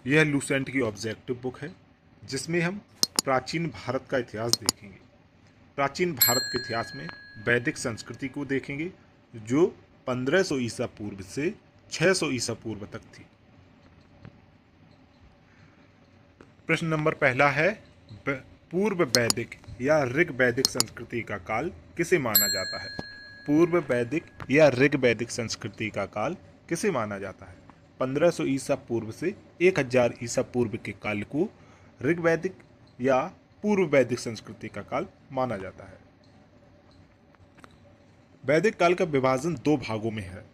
यह लूसेंट की objective book है जिसमें हम प्राचीन भारत का इतिहास देखेंगे। प्राचीन भारत के इतिहास में वैदिक संस्कृति को देखेंगे जो 1500 ईसा पूर्व से 600 ईसा पूर्व तक थी। प्रश्न नंबर पहला है, पूर्व वैदिक या ऋग वैदिक संस्कृति का काल किसे माना जाता है? पूर्व वैदिक या ऋग वैदिक संस्कृति का काल किसे माना जाता है? 1500 ईसा पूर्व से 1000 ईसा पूर्व के काल को ऋग वैदिक या पूर्व वैदिक संस्कृति का काल माना जाता है। वैदिक काल का विभाजन दो भागों में है,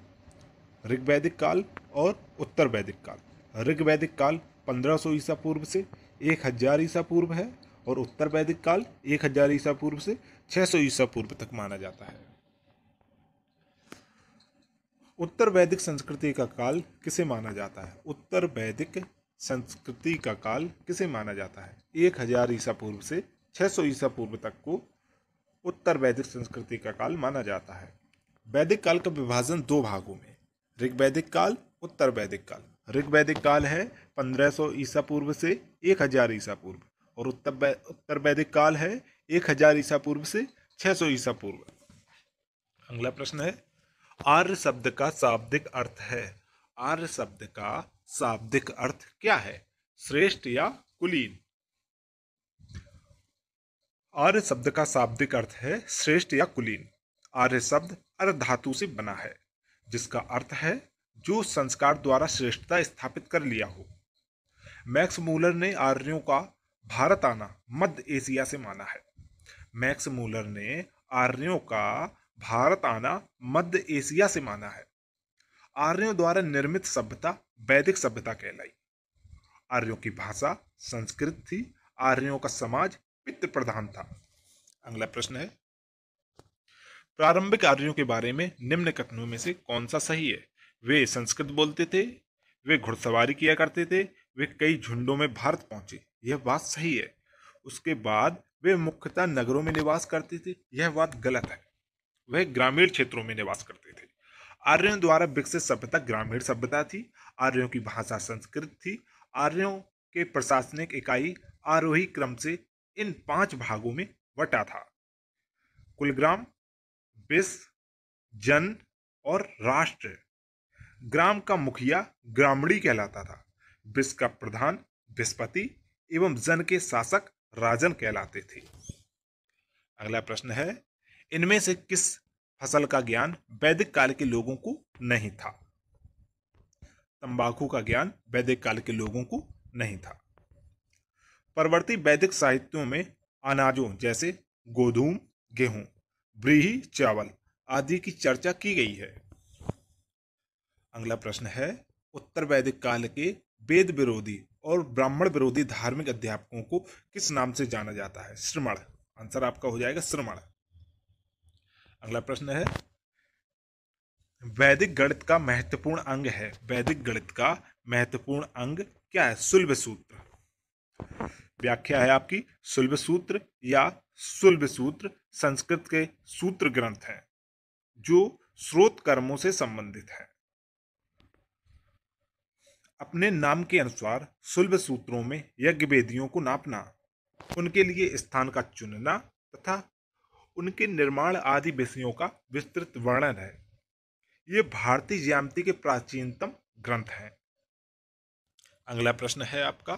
ऋग वैदिक काल और उत्तर वैदिक काल। ऋग वैदिक काल 1500 ईसा पूर्व से 1000 ईसा पूर्व है और उत्तर वैदिक काल 1000 ईसा पूर्व से 600 ईसा पूर्व तक माना जाता है। उत्तर वैदिक संस्कृति का काल किसे माना जाता है? उत्तर वैदिक संस्कृति का काल किसे माना जाता है? 1000 ईसा पूर्व से 600 ईसा पूर्व तक को उत्तर वैदिक संस्कृति का काल माना जाता है। वैदिक काल का विभाजन दो भागों में, ऋग वैदिक काल, उत्तर वैदिक काल। ऋग वैदिक काल है 1500 ईसा पूर्व से 1000 ईसा पूर्व और उत्तर वैदिक काल है 1000 ईसा पूर्व से 600 ईसा पूर्व। अगला प्रश्न है, आर्य शब्द का शाब्दिक अर्थ है। आर्य शब्द का शाब्दिक अर्थ क्या है? श्रेष्ठ या कुलीन? आर्य शब्द का शाब्दिक अर्थ है श्रेष्ठ या कुलीन। आर्य शब्द अर्ध धातु से बना है जिसका अर्थ है जो संस्कार द्वारा श्रेष्ठता स्थापित कर लिया हो। मैक्स मूलर ने आर्यों का भारत आना मध्य एशिया से माना है। मैक्स मूलर ने आर्यों का भारत आना मध्य एशिया से माना है। आर्यों द्वारा निर्मित सभ्यता वैदिक सभ्यता कहलाई। आर्यों की भाषा संस्कृत थी। आर्यों का समाज पितृ प्रधान था। अगला प्रश्न है, प्रारंभिक आर्यों के बारे में निम्न कथनों में से कौन सा सही है? वे संस्कृत बोलते थे, वे घुड़सवारी किया करते थे, वे कई झुंडों में भारत पहुंचे। यह बात सही है। उसके बाद वे मुख्यतः नगरों में निवास करते थे। यह बात गलत है। वह ग्रामीण क्षेत्रों में निवास करते थे। आर्यों द्वारा विकसित सभ्यता ग्रामीण सभ्यता थी। आर्यों की भाषा संस्कृत थी। आर्यों के प्रशासनिक इकाई आरोही क्रम से इन 5 भागों में बटा था: कुलग्राम, विस, जन और राष्ट्र। ग्राम का मुखिया ग्रामणी कहलाता था। विस का प्रधान विस्पति एवं जन के शासक राजन कहलाते थे। अगला प्रश्न है, इनमें से किस फसल का ज्ञान वैदिक काल के लोगों को नहीं था? तंबाकू का ज्ञान वैदिक काल के लोगों को नहीं था। परवर्ती वैदिक साहित्यों में अनाजों जैसे गोधूम, गेहूं, व्रीहि, चावल आदि की चर्चा की गई है। अगला प्रश्न है, उत्तर वैदिक काल के वेद विरोधी और ब्राह्मण विरोधी धार्मिक अध्यापकों को किस नाम से जाना जाता है? श्रमण। आंसर आपका हो जाएगा श्रमण। अगला प्रश्न है, वैदिक गणित का महत्वपूर्ण अंग है। वैदिक गणित का महत्वपूर्ण अंग क्या है? शुल्ब सूत्र। व्याख्या है आपकी, शुल्ब सूत्र या शुल्ब सूत्र संस्कृत के सूत्र ग्रंथ हैं जो स्रोत कर्मों से संबंधित है। अपने नाम के अनुसार शुल्ब सूत्रों में यज्ञ वेदियों को नापना, उनके लिए स्थान का चुनना तथा उनके निर्माण आदि विषयों का विस्तृत वर्णन है। ये भारतीय ज्यामिति के प्राचीनतम ग्रंथ हैं। अगला प्रश्न है आपका,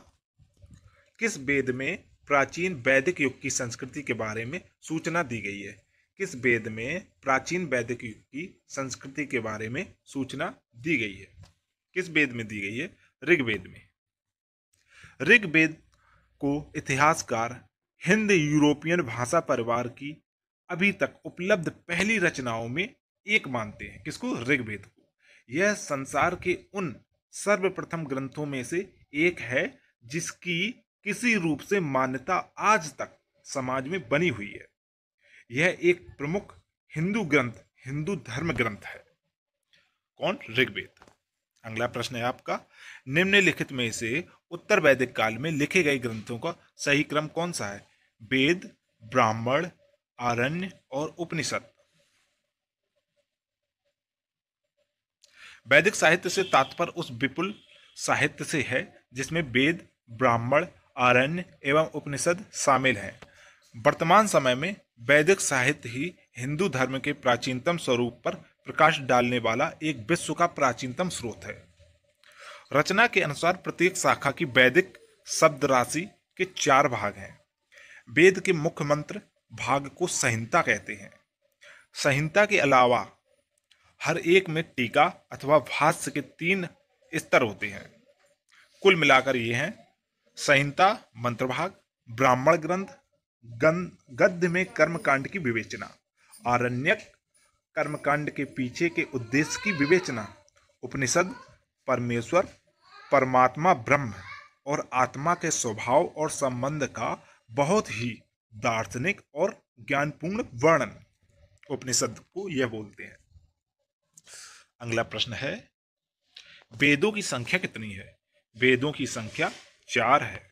किस वेद में प्राचीन वैदिक युग की संस्कृति के बारे में सूचना दी गई है? किस वेद में प्राचीन वैदिक युग की संस्कृति के बारे में सूचना दी गई है? किस वेद में दी गई है? ऋग्वेद में। ऋग्वेद को इतिहासकार हिंद यूरोपियन भाषा परिवार की अभी तक उपलब्ध पहली रचनाओं में एक मानते हैं। किसको? ऋग्वेद को। यह संसार के उन सर्वप्रथम ग्रंथों में से एक है जिसकी किसी रूप से मान्यता आज तक समाज में बनी हुई है। यह एक प्रमुख हिंदू ग्रंथ, हिंदू धर्म ग्रंथ है। कौन? ऋग्वेद। अगला प्रश्न है आपका, निम्नलिखित में से उत्तर वैदिक काल में लिखे गए ग्रंथों का सही क्रम कौन सा है? वेद, ब्राह्मण, आरण्य और उपनिषद। वैदिक साहित्य से तात्पर्य उस विपुल साहित्य से है जिसमें वेद, ब्राह्मण, आरण्य एवं उपनिषद शामिल हैं। वर्तमान समय में वैदिक साहित्य ही हिंदू धर्म के प्राचीनतम स्वरूप पर प्रकाश डालने वाला एक विश्व का प्राचीनतम स्रोत है। रचना के अनुसार प्रत्येक शाखा की वैदिक शब्द राशि के 4 भाग हैं। वेद के मुख्य मंत्र भाग को संहिता कहते हैं। संहिता के अलावा हर एक में टीका अथवा भाष्य के 3 स्तर होते हैं। कुल मिलाकर ये हैं: संहिता मंत्र भाग, ब्राह्मण ग्रंथ गद्य में कर्मकांड की विवेचना, आरण्यक कर्मकांड के पीछे के उद्देश्य की विवेचना, उपनिषद परमेश्वर, परमात्मा ब्रह्म और आत्मा के स्वभाव और संबंध का बहुत ही दार्शनिक और ज्ञानपूर्ण वर्णन उपनिषद को यह बोलते हैं। अगला प्रश्न है, वेदों की संख्या कितनी है? वेदों की संख्या 4 है।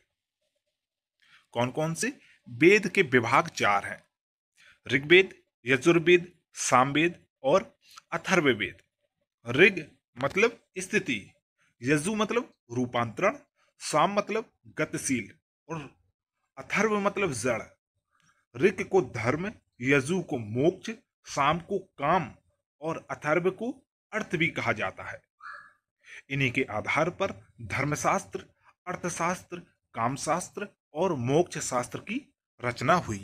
कौन कौन से? वेद के विभाग 4 हैं: ऋग्वेद, यजुर्वेद, सामवेद और अथर्ववेद। ऋग मतलब स्थिति, यजु मतलब रूपांतरण, साम मतलब गतिशील और अथर्व मतलब जड़। ऋग को धर्म, यजु को मोक्ष, साम को काम और अथर्व को अर्थ भी कहा जाता है। इन्हीं के आधार पर धर्मशास्त्र, अर्थशास्त्र, कामशास्त्र और मोक्ष शास्त्र की रचना हुई है।